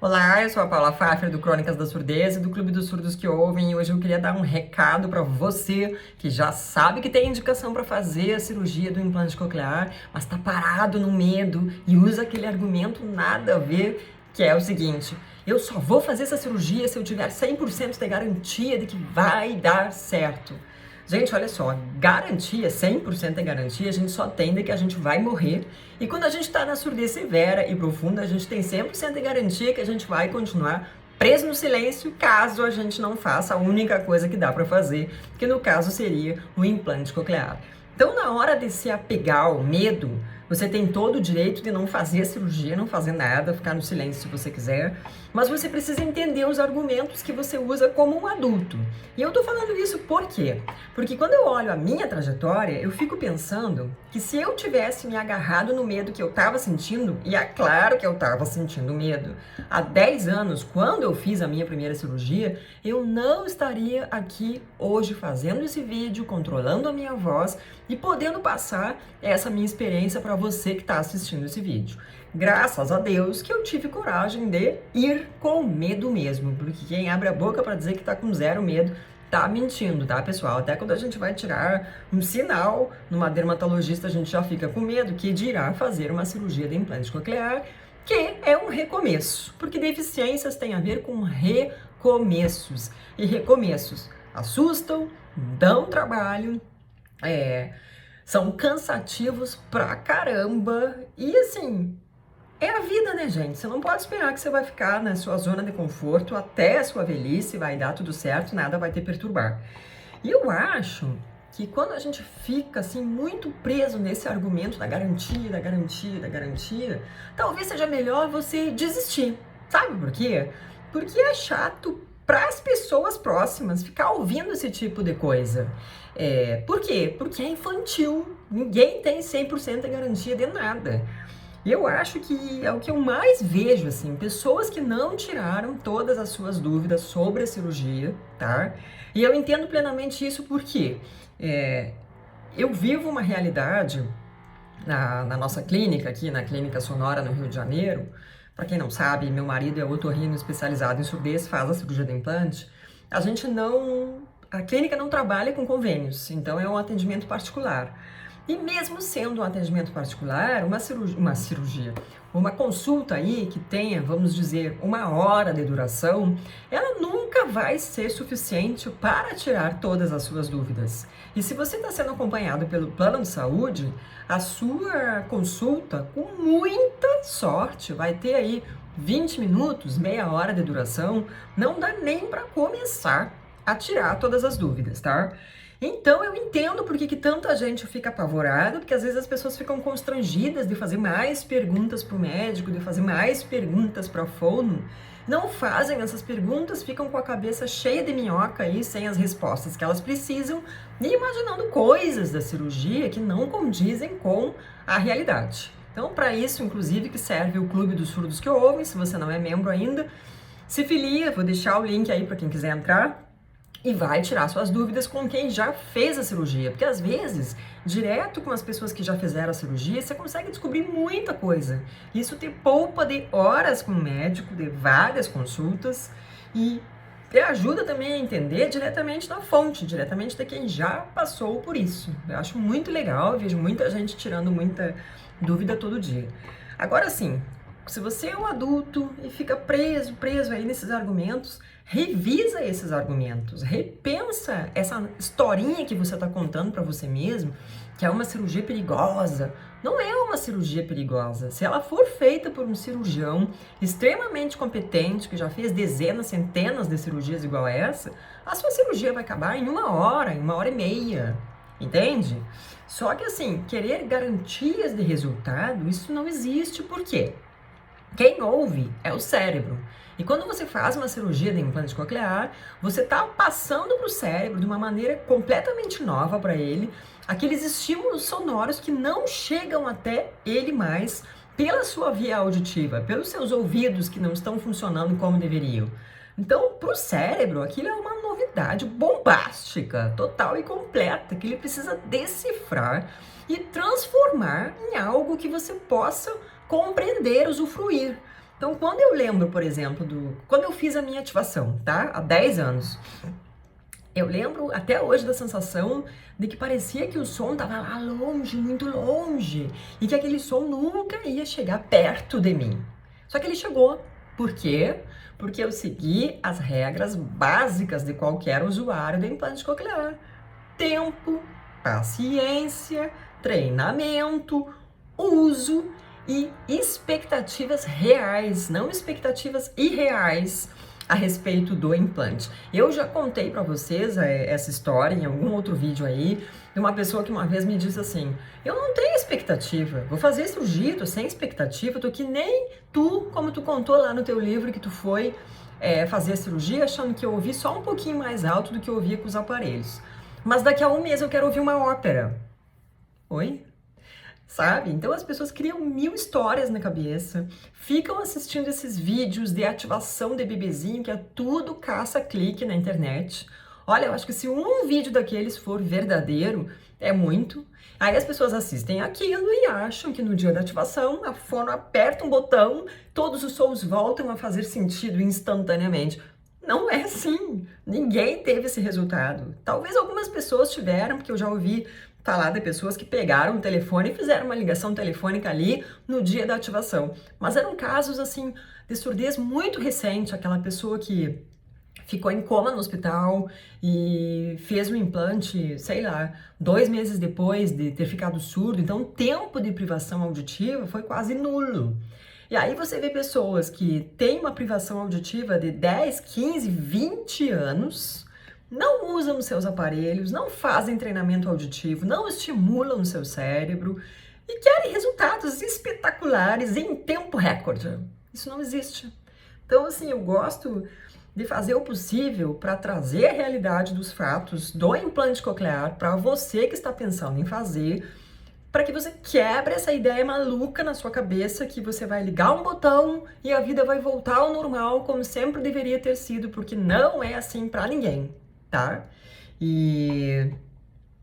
Olá, eu sou a Paula Pfaffer do Crônicas da Surdez e do Clube dos Surdos que Ouvem, e hoje eu queria dar um recado para você que já sabe que tem indicação para fazer a cirurgia do implante coclear, mas está parado no medo e usa aquele argumento nada a ver, que é o seguinte: eu só vou fazer essa cirurgia se eu tiver 100% de garantia de que vai dar certo. Gente, olha só, garantia, 100% de garantia, a gente só tem de que a gente vai morrer. E quando a gente está na surdez severa e profunda, a gente tem 100% de garantia que a gente vai continuar preso no silêncio caso a gente não faça a única coisa que dá para fazer, que no caso seria o implante coclear. Então, na hora de se apegar ao medo, você tem todo o direito de não fazer a cirurgia, não fazer nada, ficar no silêncio se você quiser, mas você precisa entender os argumentos que você usa como um adulto. E eu tô falando isso por quê? Porque quando eu olho a minha trajetória, eu fico pensando que se eu tivesse me agarrado no medo que eu tava sentindo, e é claro que eu tava sentindo medo, há 10 anos, quando eu fiz a minha primeira cirurgia, eu não estaria aqui hoje fazendo esse vídeo, controlando a minha voz e podendo passar essa minha experiência para você que está assistindo esse vídeo. Graças a Deus que eu tive coragem de ir com medo mesmo, porque quem abre a boca para dizer que está com zero medo tá mentindo, tá, pessoal? Até quando a gente vai tirar um sinal numa dermatologista, a gente já fica com medo, que dirá fazer uma cirurgia de implante coclear, que é um recomeço, porque deficiências têm a ver com recomeços, e recomeços assustam, dão trabalho, são cansativos pra caramba, e assim, é a vida, né, gente? Você não pode esperar que você vai ficar na sua zona de conforto até a sua velhice, vai dar tudo certo, nada vai te perturbar. E eu acho que quando a gente fica, assim, muito preso nesse argumento da garantia, da garantia, da garantia, talvez seja melhor você desistir. Sabe por quê? Porque é chato para as pessoas próximas ficar ouvindo esse tipo de coisa. Por quê? Porque é infantil. Ninguém tem 100% de garantia de nada. E eu acho que é o que eu mais vejo, assim, pessoas que não tiraram todas as suas dúvidas sobre a cirurgia, tá? E eu entendo plenamente isso porque eu vivo uma realidade na nossa clínica, aqui na Clínica Sonora, no Rio de Janeiro. Para quem não sabe, meu marido é otorrino especializado em surdez, faz a cirurgia de implante. A clínica não trabalha com convênios, então é um atendimento particular. E mesmo sendo um atendimento particular, uma consulta aí que tenha, vamos dizer, 1 hora de duração, ela nunca vai ser suficiente para tirar todas as suas dúvidas. E se você está sendo acompanhado pelo plano de saúde, a sua consulta, com muita sorte, vai ter aí 20 minutos, meia hora de duração, não dá nem para começar a tirar todas as dúvidas, tá? Então eu entendo por que tanta gente fica apavorada, porque às vezes as pessoas ficam constrangidas de fazer mais perguntas para o médico, de fazer mais perguntas para a fono. Não fazem essas perguntas, ficam com a cabeça cheia de minhoca aí, sem as respostas que elas precisam, e imaginando coisas da cirurgia que não condizem com a realidade. Então, para isso, inclusive, que serve o Clube dos Surdos que Ouvem. Se você não é membro ainda, se filia, vou deixar o link aí para quem quiser entrar. E vai tirar suas dúvidas com quem já fez a cirurgia, porque às vezes, direto com as pessoas que já fizeram a cirurgia, você consegue descobrir muita coisa. Isso te poupa de horas com o médico, de várias consultas, e te ajuda também a entender diretamente da fonte, diretamente de quem já passou por isso. Eu acho muito legal, eu vejo muita gente tirando muita dúvida todo dia. Agora sim, se você é um adulto e fica preso aí nesses argumentos, revisa esses argumentos, repensa essa historinha que você está contando para você mesmo, que é uma cirurgia perigosa. Não é uma cirurgia perigosa. Se ela for feita por um cirurgião extremamente competente, que já fez dezenas, centenas de cirurgias igual a essa, a sua cirurgia vai acabar em 1 hora, em 1 hora e meia. Entende? Só que assim, querer garantias de resultado, isso não existe. Por quê? Quem ouve é o cérebro. E quando você faz uma cirurgia de implante coclear, você está passando para o cérebro de uma maneira completamente nova para ele, aqueles estímulos sonoros que não chegam até ele mais pela sua via auditiva, pelos seus ouvidos que não estão funcionando como deveriam. Então, para o cérebro, aquilo é uma novidade bombástica, total e completa, que ele precisa decifrar e transformar em algo que você possa compreender, usufruir. Então, quando eu lembro, por exemplo, quando eu fiz a minha ativação, tá? Há 10 anos, eu lembro até hoje da sensação de que parecia que o som estava lá longe, muito longe, e que aquele som nunca ia chegar perto de mim. Só que ele chegou. Por quê? Porque eu segui as regras básicas de qualquer usuário do implante coclear. Tempo, paciência, treinamento, uso e expectativas reais, não expectativas irreais a respeito do implante. Eu já contei para vocês essa história em algum outro vídeo aí, de uma pessoa que uma vez me disse assim: eu não tenho expectativa, vou fazer cirurgia, tô sem expectativa, tô que nem tu, como tu contou lá no teu livro que tu foi fazer a cirurgia achando que eu ouvi só um pouquinho mais alto do que eu ouvia com os aparelhos. Mas daqui a um mês eu quero ouvir uma ópera. Oi? Sabe? Então as pessoas criam 1000 histórias na cabeça, ficam assistindo esses vídeos de ativação de bebezinho, que é tudo caça-clique na internet. Olha, eu acho que se um vídeo daqueles for verdadeiro, é muito. Aí as pessoas assistem aquilo e acham que no dia da ativação, a fono aperta um botão, todos os sons voltam a fazer sentido instantaneamente. Não é assim. Ninguém teve esse resultado. Talvez algumas pessoas tiveram, porque eu já ouvi falar de pessoas que pegaram o telefone e fizeram uma ligação telefônica ali no dia da ativação. Mas eram casos, assim, de surdez muito recente, aquela pessoa que ficou em coma no hospital e fez um implante, sei lá, 2 meses depois de ter ficado surdo. Então, o tempo de privação auditiva foi quase nulo. E aí você vê pessoas que têm uma privação auditiva de 10, 15, 20 anos, não usam os seus aparelhos, não fazem treinamento auditivo, não estimulam o seu cérebro e querem resultados espetaculares em tempo recorde. Isso não existe. Então, assim, eu gosto de fazer o possível para trazer a realidade dos fatos do implante coclear para você que está pensando em fazer, para que você quebre essa ideia maluca na sua cabeça que você vai ligar um botão e a vida vai voltar ao normal como sempre deveria ter sido, porque não é assim para ninguém, tá? E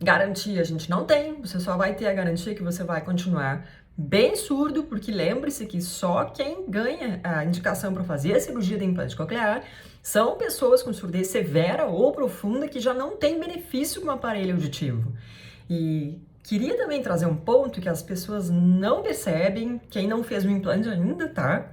garantia a gente não tem, você só vai ter a garantia que você vai continuar bem surdo, porque lembre-se que só quem ganha a indicação para fazer a cirurgia de implante coclear são pessoas com surdez severa ou profunda que já não têm benefício com o aparelho auditivo. E queria também trazer um ponto que as pessoas não percebem, quem não fez o implante ainda, tá?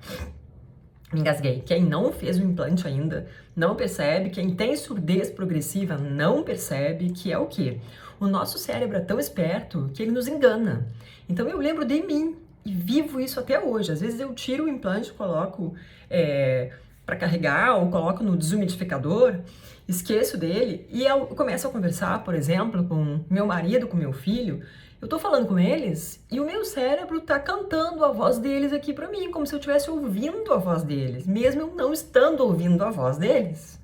Engasguei. Quem não fez o implante ainda não percebe, quem tem surdez progressiva não percebe, que é o quê? O nosso cérebro é tão esperto que ele nos engana. Então eu lembro de mim e vivo isso até hoje. Às vezes eu tiro o implante, coloco para carregar ou coloco no desumidificador, esqueço dele e eu começo a conversar, por exemplo, com meu marido, com meu filho. Eu tô falando com eles e o meu cérebro tá cantando a voz deles aqui pra mim, como se eu estivesse ouvindo a voz deles, mesmo eu não estando ouvindo a voz deles.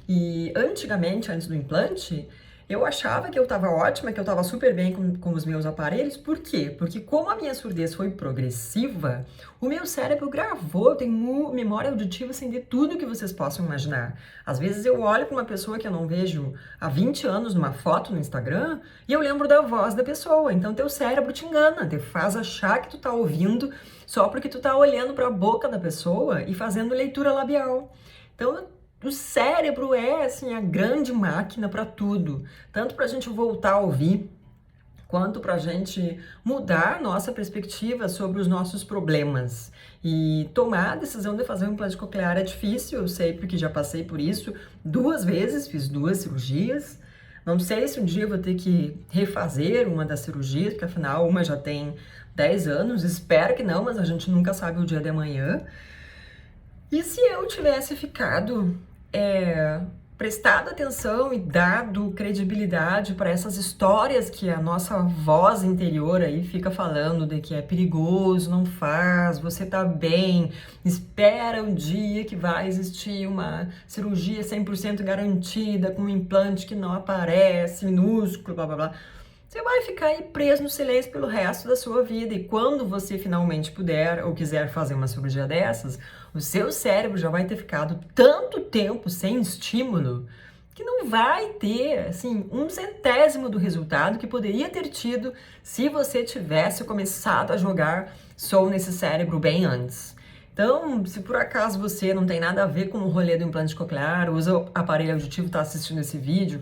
E antigamente, antes do implante, eu achava que eu tava ótima, que eu tava super bem com os meus aparelhos. Por quê? Porque como a minha surdez foi progressiva, o meu cérebro gravou, eu tenho memória auditiva assim, de tudo que vocês possam imaginar. Às vezes eu olho para uma pessoa que eu não vejo há 20 anos numa foto no Instagram e eu lembro da voz da pessoa. Então teu cérebro te engana, te faz achar que tu tá ouvindo só porque tu tá olhando para a boca da pessoa e fazendo leitura labial. Então o cérebro é, assim, a grande máquina para tudo, tanto para a gente voltar a ouvir, quanto para a gente mudar a nossa perspectiva sobre os nossos problemas. E tomar a decisão de fazer um implante coclear é difícil, eu sei porque já passei por isso 2 vezes, fiz 2 cirurgias. Não sei se um dia eu vou ter que refazer uma das cirurgias, porque afinal uma já tem 10 anos, espero que não, mas a gente nunca sabe o dia de amanhã. E se eu tivesse ficado prestado atenção e dado credibilidade para essas histórias que a nossa voz interior aí fica falando de que é perigoso, não faz, você tá bem, espera um dia que vai existir uma cirurgia 100% garantida com um implante que não aparece, minúsculo, blá blá blá. Você vai ficar aí preso no silêncio pelo resto da sua vida. E quando você finalmente puder ou quiser fazer uma cirurgia dessas, o seu cérebro já vai ter ficado tanto tempo sem estímulo que não vai ter, assim, 1/100º do resultado que poderia ter tido se você tivesse começado a jogar som nesse cérebro bem antes. Então, se por acaso você não tem nada a ver com o rolê do implante coclear, usa o aparelho auditivo, está assistindo esse vídeo,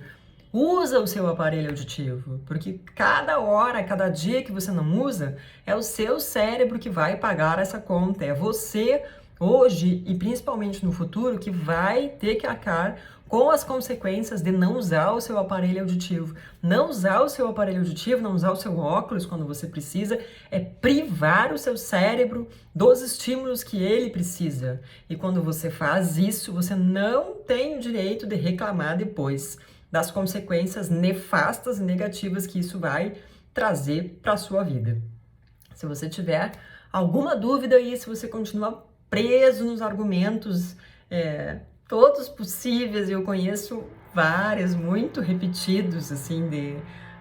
usa o seu aparelho auditivo, porque cada hora, cada dia que você não usa, é o seu cérebro que vai pagar essa conta, é você hoje e principalmente no futuro que vai ter que arcar com as consequências de não usar o seu aparelho auditivo. Não usar o seu aparelho auditivo, não usar o seu óculos quando você precisa, é privar o seu cérebro dos estímulos que ele precisa. E quando você faz isso, você não tem o direito de reclamar depois das consequências nefastas e negativas que isso vai trazer para a sua vida. Se você tiver alguma dúvida aí, se você continua preso nos argumentos todos possíveis, eu conheço vários, muito repetidos, assim, de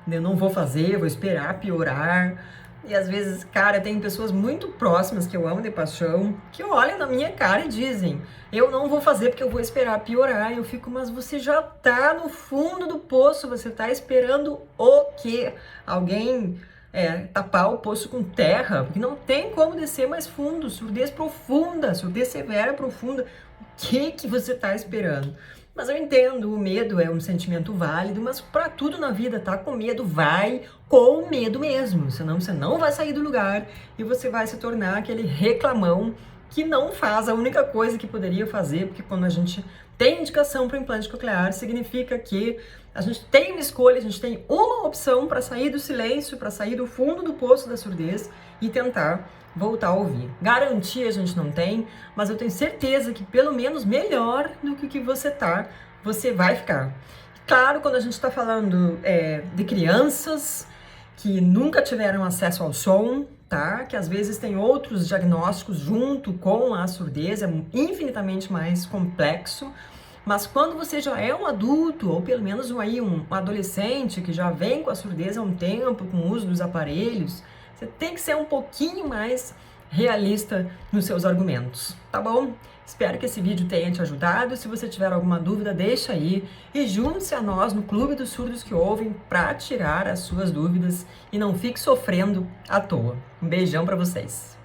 eu não vou fazer, vou esperar piorar. E às vezes, cara, tem pessoas muito próximas que eu amo de paixão, que olham na minha cara e dizem, eu não vou fazer porque eu vou esperar piorar. E eu fico, mas você já tá no fundo do poço, você tá esperando o quê? Alguém tapar o poço com terra? Porque não tem como descer mais fundo, surdez profunda, surdez severa profunda. O que você tá esperando? Mas eu entendo, o medo é um sentimento válido, mas para tudo na vida, tá com medo, vai com medo mesmo, senão você não vai sair do lugar e você vai se tornar aquele reclamão que não faz a única coisa que poderia fazer, porque quando a gente tem indicação para implante coclear, significa que a gente tem uma escolha, a gente tem uma opção para sair do silêncio, para sair do fundo do poço da surdez e tentar voltar a ouvir. Garantia a gente não tem, mas eu tenho certeza que pelo menos melhor do que o que você vai ficar. Claro, quando a gente está falando de crianças que nunca tiveram acesso ao som, tá? Que às vezes tem outros diagnósticos junto com a surdez, é infinitamente mais complexo. Mas quando você já é um adulto, ou pelo menos um adolescente que já vem com a surdez há um tempo, com o uso dos aparelhos, você tem que ser um pouquinho mais realista nos seus argumentos, tá bom? Espero que esse vídeo tenha te ajudado. Se você tiver alguma dúvida, deixa aí e junte-se a nós no Clube dos Surdos que Ouvem para tirar as suas dúvidas e não fique sofrendo à toa. Um beijão para vocês.